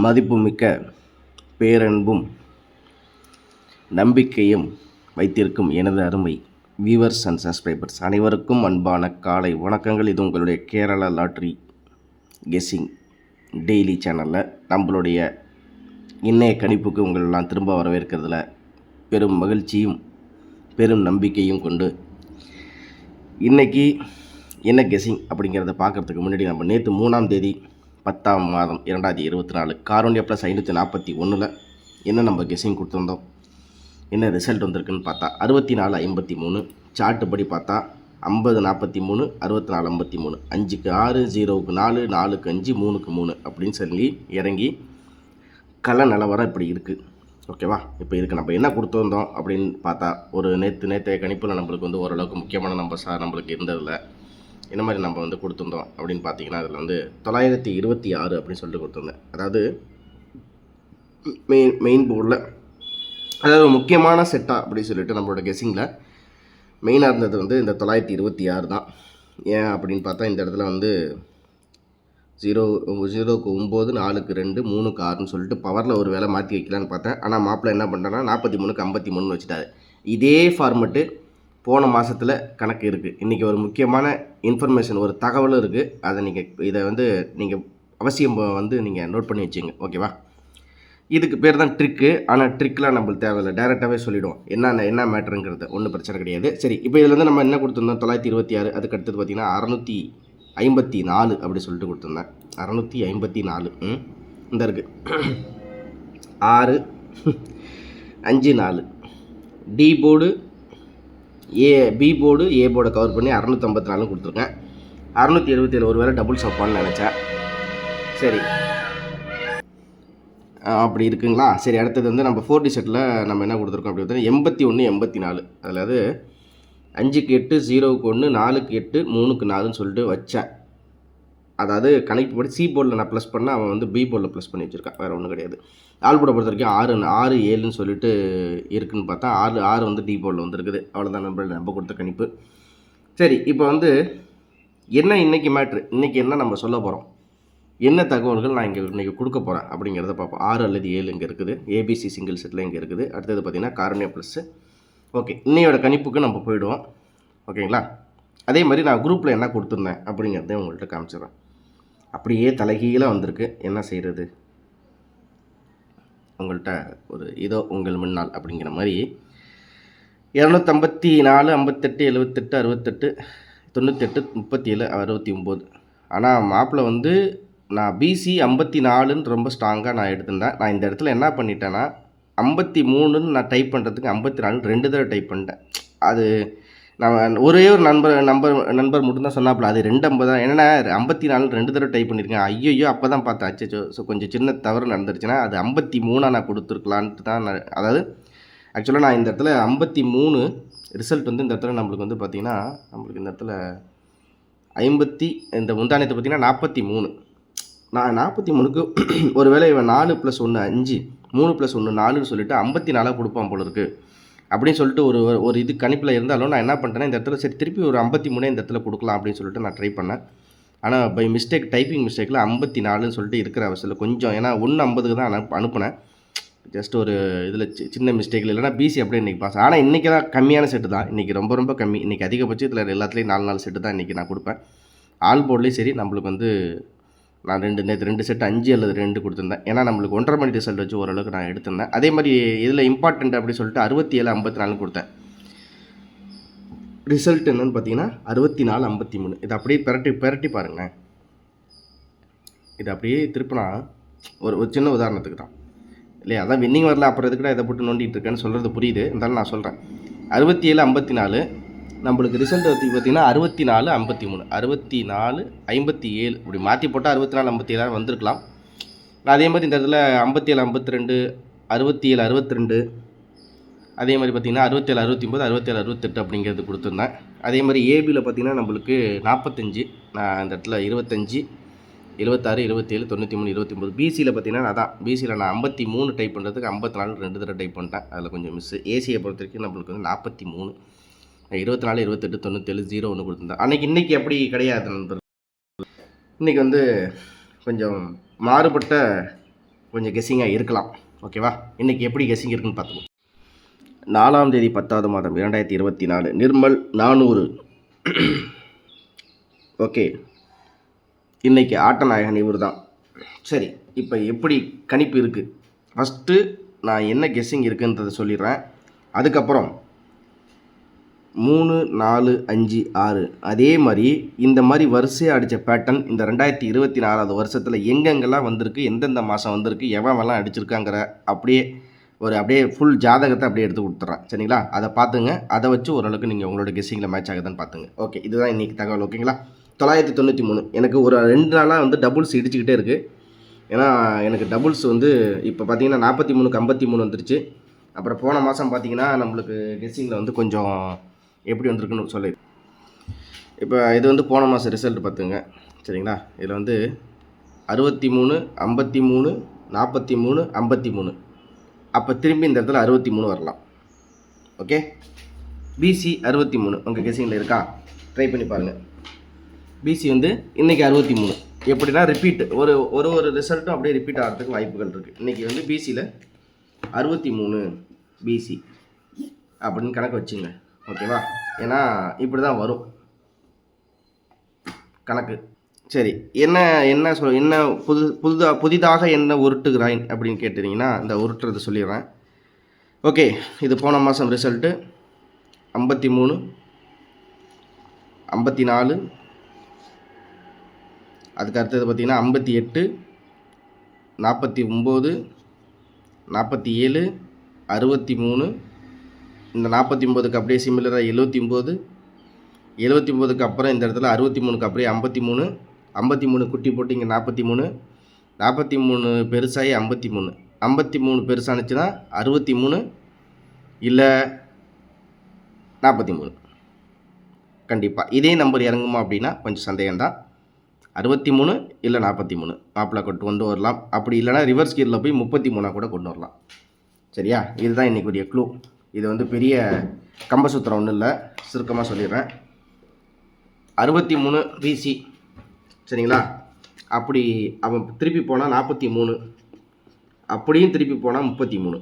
மதிப்புமிக்க பேரன்பும் நம்பிக்கையும் வைத்திருக்கும் எனது அருமை வியூவர்ஸ் அண்ட் சப்ஸ்கிரைபர்ஸ் அனைவருக்கும் அன்பான காலை வணக்கங்கள். இது உங்களுடைய கேரளா லாட்ரி கெஸ்ஸிங் டெய்லி சேனலில் நம்மளுடைய இன்றைய கணிப்புக்கு உங்களெல்லாம் திரும்ப வரவேற்கிறதுல பெரும் மகிழ்ச்சியும் பெரும் நம்பிக்கையும் கொண்டு இன்றைக்கி என்ன கெஸ்ஸிங் அப்படிங்கிறத பார்க்குறதுக்கு முன்னாடி நம்ம நேற்று 3ஆம் தேதி 10ஆம் மாதம் 2024 காரோனியா ப்ளஸ் 541 என்ன நம்ம கெஸ்ஸிங் கொடுத்துருந்தோம், என்ன ரிசல்ட் வந்திருக்குன்னு பார்த்தா 6453. சார்ட்டு படி பார்த்தா 5043 6453 5க்கு 6 0க்கு 4 4க்கு 5 3க்கு 3 அப்படின்னு சொல்லி இறங்கி கள நிலவரம் இப்படி இருக்குது. ஓகேவா? இப்போ இதுக்கு நம்ம என்ன கொடுத்துருந்தோம் அப்படின்னு பார்த்தா ஒரு நேற்றைய கணிப்பில் நம்மளுக்கு வந்து ஓரளவுக்கு முக்கியமான நம்மளுக்கு இருந்ததில்ல. என்ன மாதிரி நம்ம வந்து கொடுத்துருந்தோம் அப்படின்னு பார்த்தீங்கன்னா அதில் வந்து 926 அப்படின்னு சொல்லிட்டு கொடுத்துருந்தேன். அதாவது மெயின் போர்டில் அதாவது முக்கியமான செட்டாக அப்படின்னு சொல்லிட்டு நம்மளோட கெஸ்ஸிங்கில் மெயினாக இருந்தது வந்து இந்த 926 தான். ஏன் அப்படின்னு பார்த்தா இந்த இடத்துல வந்து 0க்கு 9 4க்கு 2 3க்கு 6ன்னு சொல்லிட்டு பவரில் ஒரு வேலை மாற்றி வைக்கலான்னு பார்த்தேன். ஆனால் மாப்பிள்ளை என்ன பண்ணுறேன்னா 43க்கு 53 வச்சுட்டாரு. இதே ஃபார்மெட்டு போன மாதத்தில் கணக்கு இருக்குது. இன்றைக்கி ஒரு முக்கியமான இன்ஃபர்மேஷன், ஒரு தகவலும் இருக்குது. அதை இதை வந்து நீங்கள் அவசியம் வந்து நீங்கள் நோட் பண்ணி வச்சுங்க. ஓகேவா? இதுக்கு பேர் தான் ட்ரிக்கு. ஆனால் ட்ரிக்லாம் நம்மளுக்கு தேவையில்லை, டேரெக்டாகவே சொல்லிவிடுவோம் என்ன மேட்டருங்கிறது. ஒன்றும் பிரச்சனை கிடையாது. சரி, இப்போ இதில் வந்து நம்ம என்ன கொடுத்துருந்தோம், 926. அதுக்கு அடுத்தது பார்த்திங்கன்னா 654 அப்படி சொல்லிட்டு கொடுத்துருந்தேன். 654 இந்த இருக்குது 6 5 4 D board B board A போர்டை கவர் பண்ணி 654 கொடுத்துருக்கேன். 677 ஒரு வேளை டபுள் சப்பான்னு நினச்சேன். சரி, அப்படி இருக்குங்களா? சரி, அடுத்தது வந்து நம்ம 4D செட்டில் நம்ம என்ன கொடுத்துருக்கோம் அப்படி பார்த்தா 81 84. அதாவது 5க்கு 8 0க்கு 1 4க்கு 8 3க்கு 4ன்னு சொல்லிட்டு வச்சேன். அதாவது கணக்கு படி சி போர்டில் நான் ப்ளஸ் பண்ணால் அவன் வந்து பி போர்டில் ப்ளஸ் பண்ணி வச்சுருக்கான். வேறு ஒன்றும் கிடையாது. ஆல் போர்டை பொறுத்த வரைக்கும் 6 7ன்னு சொல்லிட்டு இருக்குதுன்னு பார்த்தா 6 வந்து டி போர்டில் வந்துருக்குது. அவ்வளோதான் நம்ம கொடுத்த கணிப்பு. சரி, இப்போ வந்து என்ன இன்றைக்கி மேட்ரு, இன்றைக்கி என்ன நம்ம சொல்ல போகிறோம், என்ன தகவல்கள் நான் இன்றைக்கி கொடுக்க போகிறேன் அப்படிங்கிறத பார்ப்போம். 6 அல்லது 7 இங்கே இருக்குது. ஏபிசி சிங்கிள் செட்டில் இங்கே இருக்குது. அடுத்தது பார்த்திங்கன்னா காரோனியா ப்ளஸ்ஸு. ஓகே, இன்னையோட கணிப்புக்கு நம்ம போயிடுவோம். ஓகேங்களா? அதே மாதிரி நான் குரூப்பில் என்ன கொடுத்துருந்தேன் அப்படிங்கிறத உங்கள்கிட்ட காமிச்சிடுறேன். அப்படியே தலைகீழாக வந்திருக்கு. என்ன செய்கிறது, உங்கள்கிட்ட ஒரு இதோ உங்கள் முன்னால் அப்படிங்கிற மாதிரி 254 58 78 68 98 37 69. ஆனால் மாப்பிள்ளை வந்து நான் பிசி 54ன்னு ரொம்ப ஸ்ட்ராங்காக நான் எடுத்திருந்தேன். நான் இந்த இடத்துல என்ன பண்ணிட்டேன்னா 53ன்னு நான் டைப் பண்ணுறதுக்கு 54 2 தடவை டைப் பண்ணிட்டேன். அது நான் ஒரே ஒரு நண்பர் மட்டும்தான் சொன்னாப்புல, அது 250 தான். என்னென்னா 54 2 தடவை டைப் பண்ணியிருக்கேன். ஐயோ, அப்போ தான் பார்த்தேன், அச்சோ ஸோ கொஞ்சம் சின்ன தவறு நடந்துருச்சுன்னா அது 53 நான் கொடுத்துருக்கலான்ட்டு தான் அதாவது ஆக்சுவலாக நான் இந்த இடத்துல 53 ரிசல்ட் வந்து இந்த இடத்துல நம்மளுக்கு வந்து பார்த்திங்கன்னா நம்மளுக்கு இந்த இடத்துல இந்த முந்தானத்தை பார்த்திங்கன்னா 43. நான் 43க்கு ஒரு வேளை இவன் 4 + 1 5 3 + 1 4ன்னு சொல்லிட்டு 54 கொடுப்பான் போல இருக்குது அப்படின்னு சொல்லிட்டு ஒரு இது கணிப்பில் இருந்தாலும் நான் என்ன பண்ணிட்டேன்னா இந்த இடத்துல சரி திருப்பி ஒரு 53 இந்த இடத்துல கொடுக்கலாம் அப்படின்னு சொல்லிட்டு நான் ட்ரை பண்ணேன். ஆனால் பை மிஸ்டேக் டைப்பிங் மிஸ்டேக்கில் 54ன்னு சொல்லிட்டு இருக்கிற அவசியம் கொஞ்சம், ஏன்னா 150க்கு தான் அனுப்புனேன். ஜஸ்ட் ஒரு இதில் சின்ன மிஸ்டேக்கில், இல்லைனா பிசி அப்படியே இன்றைக்கி பாஸ். ஆனால் இன்றைக்கி தான் கம்மியான செட்டு தான், இன்றைக்கி ரொம்ப கம்மி. இன்றைக்கி அதிகபட்சத்தில் எல்லாத்துலேயும் 4 செட்டு தான் இன்றைக்கி நான் கொடுப்பேன். ஆல் போர்ட்லேயும் சரி நம்மளுக்கு வந்து நான் நேற்று 2 செட்டு 5 அல்லது 2 கொடுத்துருந்தேன். ஏன்னா நம்மளுக்கு 1.5 மணி ரிசல்ட் வச்சு ஓரளவுக்கு நான் எடுத்திருந்தேன். அதே மாதிரி இதில் இம்பார்ட்டண்ட் அப்படி சொல்லிட்டு 67 54 கொடுத்தேன். ரிசல்ட் என்னென்னு பார்த்தீங்கன்னா 64 53. இது அப்படியே பெரட்டி பாருங்களேன். இது அப்படியே திருப்பினா ஒரு சின்ன உதாரணத்துக்கு தான் இல்லையா, அதான் வின்னிங் வரல, அப்புறம் எதுக்கிட்ட இதை போட்டு நோண்டிகிட்டு இருக்கேன்னு சொல்கிறது புரியுது. இருந்தாலும் நான் சொல்கிறேன் 67 54. நம்மளுக்கு ரிசல்ட் வந்து பார்த்திங்கன்னா 64 53 64 57 இப்படி மாற்றி போட்டால் 64 57 வந்திருக்கலாம். நான் அதே மாதிரி இந்த இடத்துல 57 52 67 62 அதே மாதிரி பார்த்திங்கன்னா 67 69 67 68 அப்படிங்கிறது கொடுத்துருந்தேன். அதே மாதிரி ஏபியில் பார்த்திங்கன்னா நம்மளுக்கு 45, நான் இந்த இடத்துல 25 76 27 93 29. பிசியில் பார்த்திங்கன்னா அதான் பிசியில் நான் 53 டைப் பண்ணுறதுக்கு 54 2 தடவை டைப் பண்ணிட்டேன். அதில் கொஞ்சம் மிஸ்ஸு. ஏசியை பொறுத்த வரைக்கும் நம்மளுக்கு வந்து 43 24 28 97 0 கொடுத்துருந்தேன். இன்றைக்கி அப்படி கிடையாது நண்பர். இன்றைக்கி வந்து கொஞ்சம் மாறுபட்ட கொஞ்சம் கெஸ்ஸிங்காக இருக்கலாம். ஓகேவா? இன்றைக்கி எப்படி கெஸ்ஸிங் இருக்குன்னு பார்த்துக்கோ. 4ஆம் தேதி 10வது மாதம் 2024 நிர்மல் 400. ஓகே, இன்றைக்கி ஆட்டநாயகன் இவர் தான். சரி, இப்போ எப்படி கணிப்பு இருக்குது? ஃபஸ்ட்டு நான் என்ன கெஸ்ஸிங் இருக்குன்றதை சொல்லிடுறேன். அதுக்கப்புறம் 3, 4, 5, 6 அதே மாதிரி இந்த மாதிரி வரிசையாக அடித்த பேட்டர்ன் இந்த 2024 வருஷத்தில் எங்கெங்கெல்லாம் வந்திருக்கு, எந்தெந்த மாதம் வந்திருக்கு, எவெல்லாம் அடிச்சிருக்காங்கிற அப்படியே ஃபுல் ஜாதகத்தை அப்படியே எடுத்து கொடுத்துட்றேன். சரிங்களா? அதை பார்த்துங்க. அதை வச்சு ஓரளவுக்கு நீங்கள் உங்களோட கெஸ்ஸிங்கில் மேட்ச் ஆகுதுன்னு பார்த்துங்க. ஓகே, இதுதான் இன்றைக்கி தகவல். ஓகேங்களா? 993 எனக்கு ஒரு 2 நாளாக வந்து டபுள்ஸ் இடிச்சிக்கிட்டே இருக்குது. ஏன்னா எனக்கு டபுள்ஸ் வந்து இப்போ பார்த்தீங்கன்னா 43க்கு 53 வந்துருச்சு. அப்புறம் போன மாதம் பார்த்தீங்கன்னா நம்மளுக்கு கெஸ்ஸிங்கில் வந்து கொஞ்சம் எப்படி வந்திருக்குன்னு சொல்லி, இப்போ இது வந்து போன மாதம் ரிசல்ட் பார்த்துங்க. சரிங்களா? இதில் வந்து 63, 53, 43, 53. அப்போ திரும்பி இந்த இடத்துல 63 வரலாம். ஓகே, பிசி 63 உங்கள் கெஸ்ஸிங்கில் இருக்கா? ட்ரை பண்ணி பாருங்கள். பிசி வந்து இன்றைக்கி 63. எப்படின்னா ரிப்பீட் ஒரு ரிசல்ட்டும் அப்படியே ரிப்பீட் ஆகிறதுக்கு வாய்ப்புகள் இருக்குது. இன்றைக்கி வந்து பிசியில் 63 பிசி அப்படின்னு கணக்கு வச்சுங்க. ஓகேவா? ஏன்னா இப்படி தான் வரும் கணக்கு. சரி, என்ன புதிதாக என்ன உருட்டுகிறாய் அப்படின்னு கேட்டுறீங்கன்னா இந்த உருட்டுறது சொல்லிடுறேன். ஓகே, இது போன மாதம் ரிசல்ட்டு 53, 54, அதுக்கு அடுத்தது பார்த்திங்கன்னா 58, 49, 47, 63. இந்த 49க்கு அப்படியே சிமிலராக 79, 79க்கு அப்புறம் இந்த இடத்துல 63க்கு அப்படியே 53, 53 குட்டி போட்டு இங்கே 43, 43 பெருசாகி 53, 53 பெருசானுச்சுன்னா 63 இல்லை 43. கண்டிப்பாக இதே நம்பர் இறங்குமா அப்படின்னா கொஞ்சம் சந்தேகம்தான். 63 இல்லை 43 மாப்பிள்ளை கொண்டு வரலாம். அப்படி இல்லைனா ரிவர்ஸ் கீரில் போய் 33 கூட கொண்டு வரலாம். சரியா? இதுதான் இன்றைக்குரிய க்ளூ. இது வந்து பெரிய கம்பசூத்திரம் ஒன்றும் இல்லை, சுருக்கமாக சொல்லிடுறேன். 63 பிசி. சரிங்களா? அப்படி அவன் திருப்பி போனால் 43, அப்படியும் திருப்பி போனால் 33.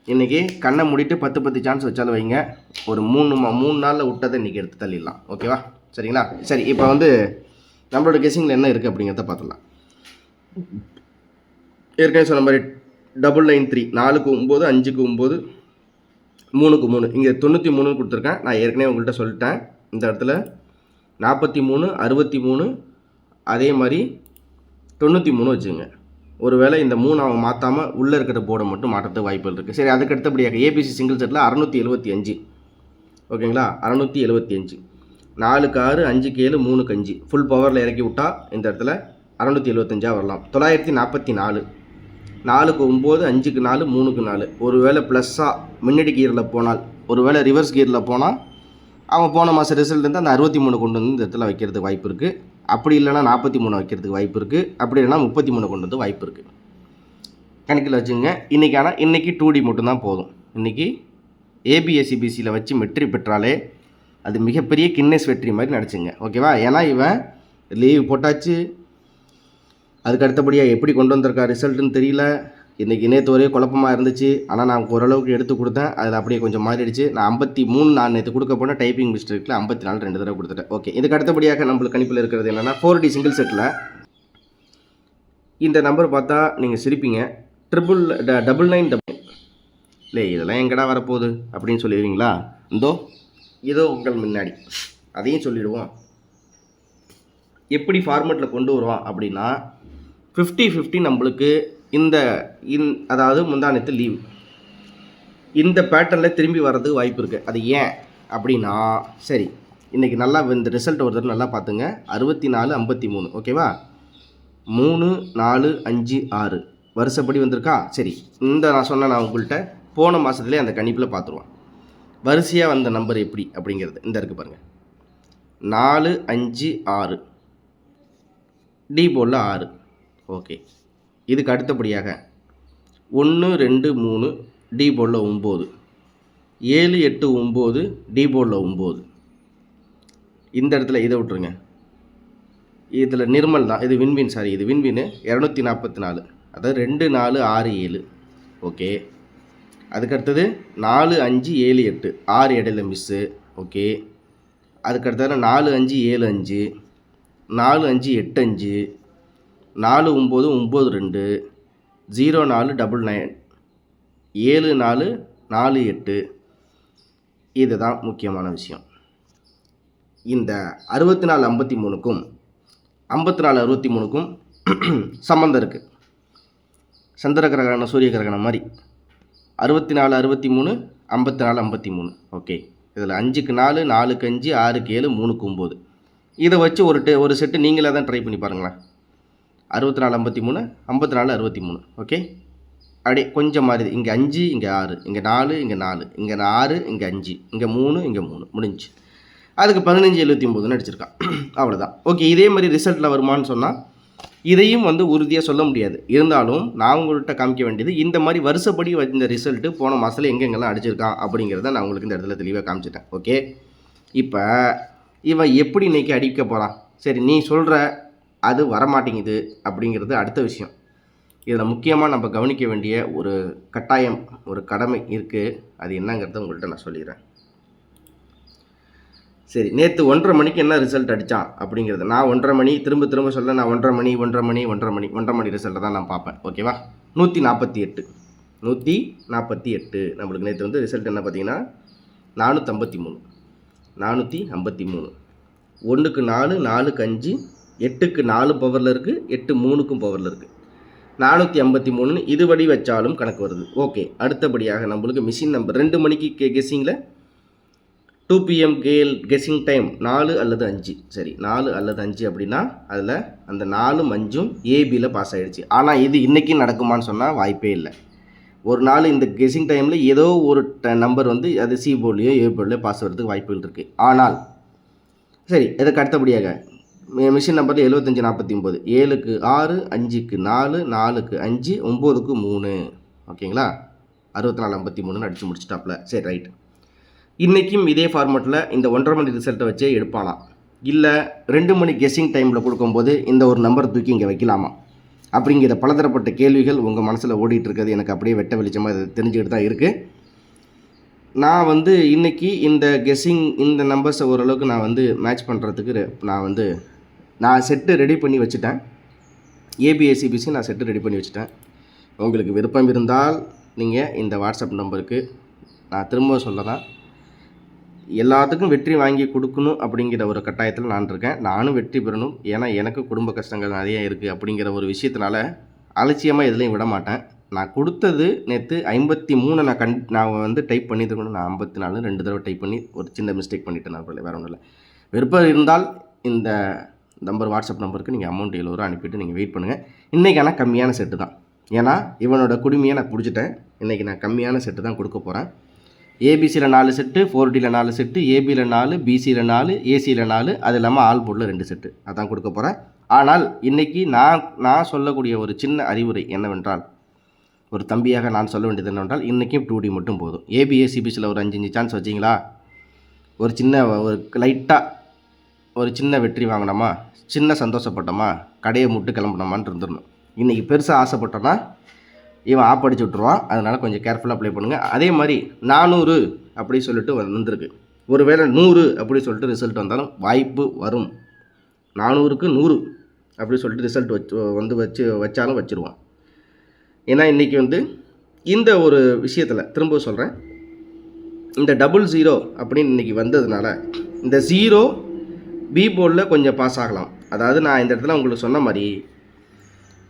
இன்றைக்கி கண்ணை மூடிட்டு 10 சான்ஸ் வச்சாலும் வைங்க, ஒரு 3 நாளில் விட்டதை இன்றைக்கி எடுத்து தள்ளிடலாம். ஓகேவா? சரிங்களா? சரி, இப்போ வந்து நம்மளோட கெஸ்ஸிங்கில் என்ன இருக்குது அப்படிங்கிறத பார்த்துடலாம். ஏற்கனவே சொன்ன மாதிரி 993 4க்கு 9, 5க்கு 9, 3க்கு 3. இங்கே 93 கொடுத்துருக்கேன். நான் ஏற்கனவே உங்கள்கிட்ட சொல்லிட்டேன். இந்த இடத்துல 43, 63 அதே மாதிரி 93 வச்சுங்க. ஒரு வேளை இந்த 3 அவன் மாற்றாமல் உள்ளே இருக்கிற போர்டை மட்டும் மாற்றத்துக்கு வாய்ப்புகள் இருக்குது. சரி, அதுக்கு அடுத்தபடியாக ஏபிசி சிங்கிள் செட்டில் 675. ஓகேங்களா? 675. 4க்கு 6, 5க்கு 7, 3க்கு 5 ஃபுல் பவரில் இறக்கி விட்டால் இந்த இடத்துல 675 வரலாம். 944. 4க்கு 9, 5க்கு 4, 3க்கு 4. ஒரு வேளை ப்ளஸ்ஸாக முன்னாடி கியரில் போனால், ஒரு வேளை ரிவர்ஸ் கியரில் போனால் அவன் போன மாதம் ரிசல்ட் வந்து அந்த 63 கொண்டு வந்து இந்த இடத்துல வைக்கிறதுக்கு வாய்ப்பு இருக்குது. அப்படி இல்லைனா 43 வைக்கிறதுக்கு வாய்ப்பு இருக்குது. அப்படி இல்லைனா 33 கொண்டு வந்து வாய்ப்பு இருக்குது. கணக்கில் வச்சுங்க. இன்றைக்கி 2D மட்டும்தான் போதும். இன்றைக்கி ஏபிஎஸ்சிபிசியில் வச்சு வெற்றி பெற்றாலே அது மிகப்பெரிய கின்னஸ் வெற்றி மாதிரி நடிச்சுங்க. ஓகேவா? ஏன்னா இவன் லீவ் போட்டாச்சு. அதுக்கு அடுத்தபடியாக எப்படி கொண்டு வந்திருக்கா ரிசல்ட்டுன்னு தெரியல. இன்றைக்கி நேற்று ஒரே குழப்பமாக இருந்துச்சு. ஆனால் நான் ஓரளவுக்கு எடுத்து கொடுத்தேன். அதில் அப்படியே கொஞ்சம் மாறிடுச்சு. நான் 53 நான் நேற்று கொடுக்க போனால் டைப்பிங் மிஸ்டேக்கில் 54 2 தடவை கொடுத்துட்டேன். ஓகே, இதுக்கு அடுத்தபடியாக நம்மளுக்கு கணிப்பில் இருக்கிறது என்னென்னா 4D சிங்கிள் செட்டில் இந்த நம்பர் பார்த்தா நீங்கள் சிரிப்பீங்க. 999 இல்லை, இதெல்லாம் எங்கடா வரப்போகுது அப்படின்னு சொல்லிடுவீங்களா? இதோ உங்கள் முன்னாடி அதையும் சொல்லிடுவோம். எப்படி ஃபார்மேட்டில் கொண்டு வருவான் அப்படின்னா 50-50 நம்மளுக்கு அதாவது முந்தானத்து லீவ் இந்த பேட்டர்னில் திரும்பி வர்றதுக்கு வாய்ப்பு இருக்குது. அது ஏன் அப்படின்னா, சரி இன்றைக்கி நல்லா இந்த ரிசல்ட் ஒரு தடவை நல்லா பார்த்துங்க. 64, 53. ஓகேவா? 3, 4, 5, 6 வருஷப்படி வந்திருக்கா? சரி, நான் சொன்னேன் நான் உங்கள்கிட்ட போன மாதத்துலேயே அந்த கணிப்பில் பார்த்துருவான். வரிசையாக வந்த நம்பர் எப்படி அப்படிங்கிறது இந்த இருக்குது பாருங்கள். 4, 5, 6 டி போர்டில் 6. ஓகே, இதுக்கு அடுத்தபடியாக 1, 2, 3 டி போர்டில் 9, 7, 8, 9 டி போர்டில் 9. இந்த இடத்துல இதை விட்டுருங்க. இதில் நிர்மல் தான், இது வின்வின். சாரி, இது வின்வின் 244. அதாவது 2 4 6 7 ஓகே. அதுக்கடுத்தது 4 5 7 8 6 இடையில மிஸ்ஸு ஓகே. அதுக்கடுத்தது 4 5 7 5 4 5 8 5 4 9 9 2 0 4 99 7 4 4 8. இதுதான் முக்கியமான விஷயம். இந்த 64 53க்கும் 54 63க்கும் சம்மந்தம் இருக்குது. சந்திர கிரகணம் சூரிய கிரகணம் மாதிரி 64 63 54 53 ஓகே. இதில் 5க்கு 4 4க்கு 5 6க்கு 7 3க்கு 9. இதை வச்சு ஒரு செட்டு நீங்களே தான் ட்ரை பண்ணி பாருங்களேன். 64 53 54 63 ஓகே. அப்படியே கொஞ்சம் மாறிது. இங்கே 5 இங்கே 6 இங்கே 4 இங்கே 4 இங்கே 6 இங்கே 5 இங்கே 3 இங்கே 3 முடிஞ்சு. அதுக்கு 15 79 அடிச்சிருக்கான். அவ்வளோதான் ஓகே. இதே மாதிரி ரிசல்ட்டில் வருமானு சொன்னால் இதையும் உறுதியாக சொல்ல முடியாது. இருந்தாலும் நான் உங்கள்கிட்ட காமிக்க வேண்டியது இந்த மாதிரி வருஷப்படி இந்த ரிசல்ட்டு போன மாதத்தில் எங்கெங்கெல்லாம் அடிச்சிருக்கான் அப்படிங்கிறத நான் உங்களுக்கு இந்த இடத்துல தெளிவாக காமிச்சிட்டேன் ஓகே. இப்போ இவன் எப்படி இன்றைக்கி அடிக்க போகிறான்? சரி, நீ சொல்கிற அது வரமாட்டேங்குது அப்படிங்கிறது அடுத்த விஷயம். இதில் முக்கியமாக நம்ம கவனிக்க வேண்டிய ஒரு கட்டாயம், ஒரு கடமை இருக்குது. அது என்னங்கிறத உங்கள்கிட்ட நான் சொல்லிடுறேன். சரி, நேற்று 1:30 மணிக்கு என்ன ரிசல்ட் அடித்தான் அப்படிங்கிறது நான் 1:30 மணி திரும்ப சொல்ல. நான் 1:30 மணி ரிசல்ட்டை தான் நான் பார்ப்பேன் ஓகேவா. 148 நம்மளுக்கு நேற்று ரிசல்ட் என்ன பார்த்தீங்கன்னா 453 1க்கு 4 4க்கு 5 8க்கு 4 பவரில் இருக்குது, 8 3க்கும் பவரில் இருக்குது. 453 இதுபடி வச்சாலும் கணக்கு வருது ஓகே. அடுத்தபடியாக நம்மளுக்கு மிஷின் நம்பர் 2 மணிக்கு கெஸ்ஸிங்கில் 2 PM கெஸ்ஸிங் டைம் 4 அல்லது 5. சரி, 4 அல்லது 5 அப்படின்னா அதில் அந்த 4 5ம் ஏபியில் பாஸ் ஆகிடுச்சு. ஆனால் இது இன்றைக்கி நடக்குமான்னு சொன்னால் வாய்ப்பே இல்லை. ஒரு நாள் இந்த கெஸ்ஸிங் டைமில் ஏதோ ஒரு நம்பர் அது சி போர்ட்லேயோ ஏ போர்ட்லேயோ பாஸ் ஆகிறதுக்கு வாய்ப்புகள் இருக்குது. ஆனால் சரி, இதுக்கு அடுத்தபடியாக மிஷின் நம்பரில் 75 49 7க்கு 6 5க்கு 4 4க்கு 5 9க்கு 3 ஓகேங்களா. 64 53 அடித்து முடிச்சிட்டாப்ல. சரி ரைட். இன்றைக்கும் இதே ஃபார்மெட்டில் இந்த 1:30 மணி ரிசல்ட்டை வச்சே எடுப்பானா, இல்லை 2 மணி கெஸ்ஸிங் டைமில் கொடுக்கும்போது இந்த ஒரு நம்பர் தூக்கி இங்கே வைக்கலாமா அப்படிங்கிற பலதரப்பட்ட கேள்விகள் உங்கள் மனசில் ஓடிட்டுருக்கிறது எனக்கு அப்படியே வெட்ட வெளிச்சமாக இது தெரிஞ்சுக்கிட்டு தான் இருக்குது. நான் இன்றைக்கி இந்த கெஸ்ஸிங் இந்த நம்பர்ஸை ஓரளவுக்கு நான் மேட்ச் பண்ணுறதுக்கு நான் செட்டு ரெடி பண்ணி வச்சுட்டேன். ஏபிஎஸ்சிபிசி நான் செட்டு ரெடி பண்ணி வச்சுட்டேன். உங்களுக்கு விருப்பம் இருந்தால் நீங்கள் இந்த வாட்ஸ்அப் நம்பருக்கு நான் திரும்ப சொல்லலாம், எல்லாத்துக்கும் வெற்றி வாங்கி கொடுக்கணும் அப்படிங்கிற ஒரு கட்டாயத்தில் நான் இருக்கேன். நானும் வெற்றி பெறணும், ஏன்னா எனக்கு குடும்ப கஷ்டங்கள் நிறைய இருக்குது அப்படிங்கிற ஒரு விஷயத்தினால அலட்சியமாக எதுலையும் விட மாட்டேன். நான் கொடுத்தது நேற்று 53 நான் டைப் பண்ணியிருக்கணும். நான் 54 2 தடவை டைப் பண்ணி ஒரு சின்ன மிஸ்டேக் பண்ணிவிட்டேன். நான் வேறு ஒன்றும் இல்லை. விருப்பம் இருந்தால் இந்த வாட்ஸ்அப் நம்பருக்கு நீங்கள் அமௌண்ட் 70 ரூபா அனுப்பிவிட்டு நீங்கள் வெயிட் பண்ணுங்கள். இன்றைக்கான கம்மியான செட்டு தான், ஏன்னா இவனோட குடுமையை நான் பிடிச்சிட்டேன். இன்றைக்கி நான் கம்மியான செட்டு தான் கொடுக்க போகிறேன். ஏபிசியில் 4 செட்டு, 4Dயில் 4 செட்டு, ஏபியில் 4, பிசியில் 4, ஏசியில் 4, அது இல்லாமல் ஆல் போர்டில் 2 செட்டு அதான் கொடுக்க போகிறேன். ஆனால் இன்றைக்கி நான் சொல்லக்கூடிய ஒரு சின்ன அறிவுரை என்னவென்றால், ஒரு தம்பியாக நான் சொல்ல வேண்டியது என்னவென்றால், இன்றைக்கும் 2D மட்டும் போதும். ஏபிஎஸ்சிபிசியில் ஒரு 5 சான்ஸ் வச்சிங்களா, ஒரு சின்ன ஒரு லைட்டாக ஒரு சின்ன வெற்றி வாங்கினோமா, சின்ன சந்தோஷப்பட்டோமா, கடையை முட்டு கிளம்பினோமான்னு இருந்துடணும். இன்றைக்கி பெருசாக ஆசைப்பட்டோன்னா இவன் ஆப் அடிச்சு விட்ருவான். அதனால் கொஞ்சம் கேர்ஃபுல்லாக அப்ளை பண்ணுங்கள். அதே மாதிரி 400 அப்படி சொல்லிட்டு வந்திருக்கு. ஒருவேளை 100 அப்படி சொல்லிட்டு ரிசல்ட் வந்தாலும் வாய்ப்பு வரும். 400க்கு 100 அப்படி சொல்லிட்டு ரிசல்ட் வச்சாலும் வச்சுருவான். ஏன்னா இன்றைக்கி இந்த ஒரு விஷயத்தில் திரும்ப சொல்கிறேன், இந்த 00 அப்படின்னு இன்றைக்கி வந்ததுனால இந்த 0 பி போர்டில் கொஞ்சம் பாஸ் ஆகலாம். அதாவது நான் இந்த இடத்துல உங்களுக்கு சொன்ன மாதிரி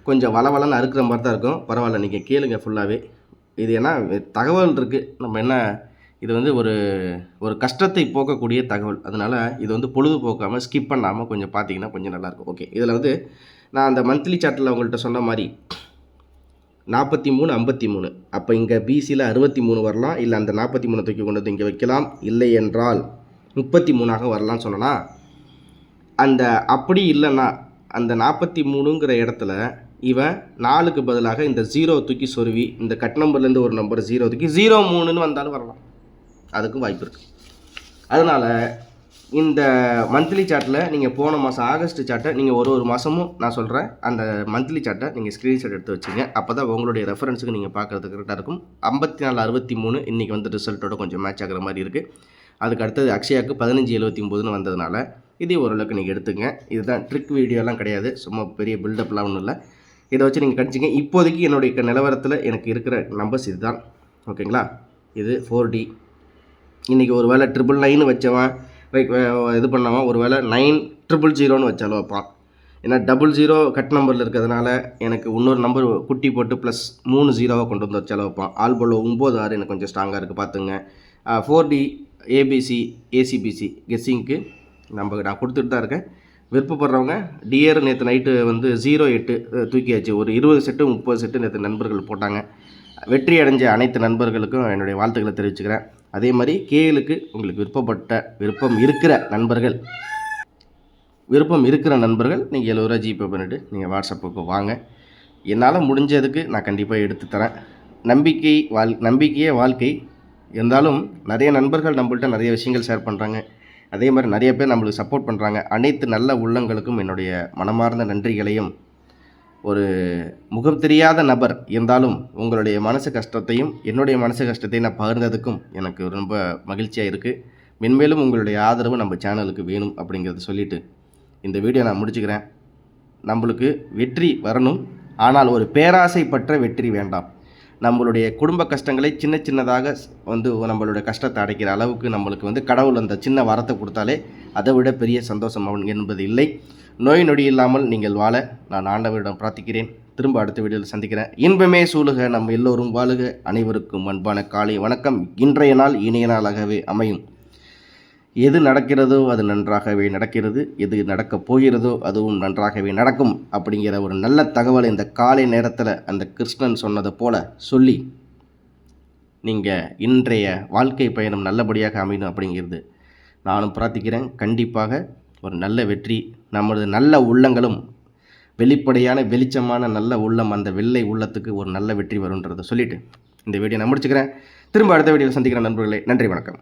கொஞ்சம் வளவலன்னு அறுக்கிற மாதிரி தான் இருக்கும். பரவாயில்ல, நீங்கள் கேளுங்க ஃபுல்லாகவே. இது ஏன்னா தகவல் இருக்குது, நம்ம என்ன இது ஒரு கஷ்டத்தை போக்கக்கூடிய தகவல். அதனால் இது பொழுதுபோக்காமல் ஸ்கிப் பண்ணாமல் கொஞ்சம் பார்த்தீங்கன்னா கொஞ்சம் நல்லாயிருக்கும். ஓகே, இதில் நான் அந்த மந்த்லி சார்ட்டில் உங்கள்கிட்ட சொன்ன மாதிரி 43 53 அப்போ இங்கே பிசியில் 63 வரலாம், இல்லை அந்த 43 தூக்கி கொண்டு இங்கே வைக்கலாம், இல்லை என்றால் 33ஆக வரலாம்னு சொன்னோன்னா, அந்த அப்படி இல்லைன்னா அந்த 43ங்கிற இடத்துல இவன் 4க்கு பதிலாக இந்த 0 தூக்கி சொருவி இந்த கட் நம்பர்லேருந்து ஒரு நம்பர் 0 தூக்கி 03ன்னு வந்தாலும் வரலாம். அதுக்கும் வாய்ப்பு இருக்குது. அதனால் இந்த மந்த்லி சார்ட்டில் நீங்கள் போன மாதம் ஆகஸ்ட் சார்ட்டை நீங்கள் ஒரு மாதமும் நான் சொல்கிறேன் அந்த மந்த்லி சார்ட்டை நீங்கள் ஸ்க்ரீன்ஷாட் எடுத்து வச்சுங்க. அப்போ தான் உங்களுடைய ரெஃபரன்ஸுக்கு நீங்கள் பார்க்குறதுக்கு கரெக்டாக இருக்கும். 5463 இன்றைக்கி வந்து ரிசல்ட்டோட கொஞ்சம் மேட்ச் ஆகிற மாதிரி இருக்குது. அதுக்கு அடுத்தது அக்ஷயாவுக்கு 1579ன்னு வந்ததுனால இதே ஓரளவுக்கு நீங்கள் எடுத்துங்க. இதுதான் ட்ரிக் வீடியோலாம் கிடையாது, சும்மா பெரிய பில்டப்லாம் ஒன்றும் இல்லை. இதை வச்சு நீங்கள் கடிச்சிங்க. இப்போதைக்கு என்னுடைய நிலவரத்தில் எனக்கு இருக்கிற நம்பர்ஸ் இதுதான். ஓகேங்களா? இது 4D. இன்றைக்கி ஒரு வேளை 999 வச்சவன் இது பண்ணவன் ஒரு வேளை 9000ன்னு வச்சாலும் வைப்பான். ஏன்னா 00 கட் நம்பரில் இருக்கிறதுனால எனக்கு இன்னொரு நம்பர் குட்டி போட்டு ப்ளஸ் 3 0 கொண்டு வந்து வச்சாலும் வைப்பான். ஆல்போலோ 96 எனக்கு கொஞ்சம் ஸ்ட்ராங்காக இருக்குது பார்த்துங்க. 4D ஏபிசி ஏசிபிசி கெஸ்ஸிங்க்கு நான் கொடுத்துட்டு தான் இருக்கேன். விருப்பப்படுறவங்க டியர் நேற்று நைட்டு வந்து 08 தூக்கியாச்சு. ஒரு 20 செட்டு 30 செட்டு நேற்று நண்பர்கள் போட்டாங்க. வெற்றி அடைஞ்ச அனைத்து நண்பர்களுக்கும் என்னுடைய வாழ்த்துக்களை தெரிவிச்சுக்கிறேன். அதே மாதிரி கேளுக்கு உங்களுக்கு விருப்பம் இருக்கிற நண்பர்கள் நீங்கள் 70 ரூபா ஜிபே பண்ணிவிட்டு நீங்கள் வாட்ஸ்அப்புக்கு வாங்க. என்னால் முடிஞ்சதுக்கு நான் கண்டிப்பாக எடுத்து தரேன். நம்பிக்கையே வாழ்க்கை. இருந்தாலும் நிறைய நண்பர்கள் நம்மள்ட்ட நிறைய விஷயங்கள் ஷேர் பண்ணுறாங்க. அதே மாதிரி நிறைய பேர் நம்மளுக்கு சப்போர்ட் பண்ணுறாங்க. அனைத்து நல்ல உள்ளங்களுக்கும் என்னுடைய மனமார்ந்த நன்றிகளையும், ஒரு முகம் தெரியாத நபர் இருந்தாலும் உங்களுடைய மனசு கஷ்டத்தையும் என்னுடைய மனசு கஷ்டத்தையும் நான் பகிர்ந்ததுக்கும் எனக்கு ரொம்ப மகிழ்ச்சியாக இருக்குது. மென்மேலும் உங்களுடைய ஆதரவு நம்ம சேனலுக்கு வேணும் அப்படிங்கிறத சொல்லிவிட்டு இந்த வீடியோ நான் முடிச்சுக்கிறேன். நம்மளுக்கு வெற்றி வரணும், ஆனால் ஒரு பேராசைப்பட்ட வெற்றி வேண்டாம். நம்மளுடைய குடும்ப கஷ்டங்களை சின்னதாக வந்து நம்மளுடைய கஷ்டத்தை அடைக்கிற அளவுக்கு நம்மளுக்கு வந்து கடவுள் அந்த சின்ன வரத்தை கொடுத்தாலே அதை விட பெரிய சந்தோஷம் என்பது இல்லை. நோய் நொடி இல்லாமல் நீங்கள் வாழ நான் ஆண்டவரிடம் பிரார்த்திக்கிறேன். திரும்ப அடுத்த வீடியோவில் சந்திக்கிறேன். இன்பமே சூழுக, நம்ம எல்லோரும் வாழுக. அனைவருக்கும் அன்பான காலை வணக்கம். இன்றைய நாள் இனிய நாளாகவே அமையும். எது நடக்கிறதோ அது நன்றாகவே நடக்கிறது, எது நடக்கப் போகிறதோ அதுவும் நன்றாகவே நடக்கும் அப்படிங்கிற ஒரு நல்ல தகவலை இந்த காலை நேரத்தில் அந்த கிருஷ்ணன் சொன்னதை போல் சொல்லி நீங்கள் இன்றைய வாழ்க்கை பயணம் நல்லபடியாக அமையணும் அப்படிங்கிறது நானும் பிரார்த்திக்கிறேன். கண்டிப்பாக ஒரு நல்ல வெற்றி, நமது நல்ல உள்ளங்களும் வெளிப்படையான வெளிச்சமான நல்ல உள்ளம், அந்த வெள்ளை உள்ளத்துக்கு ஒரு நல்ல வெற்றி வரும்ன்றதை சொல்லிவிட்டு இந்த வீடியோ நான் முடிச்சுக்கிறேன். திரும்ப அடுத்த வீடியோவில் சந்திக்கிறேன் நண்பர்களே. நன்றி, வணக்கம்.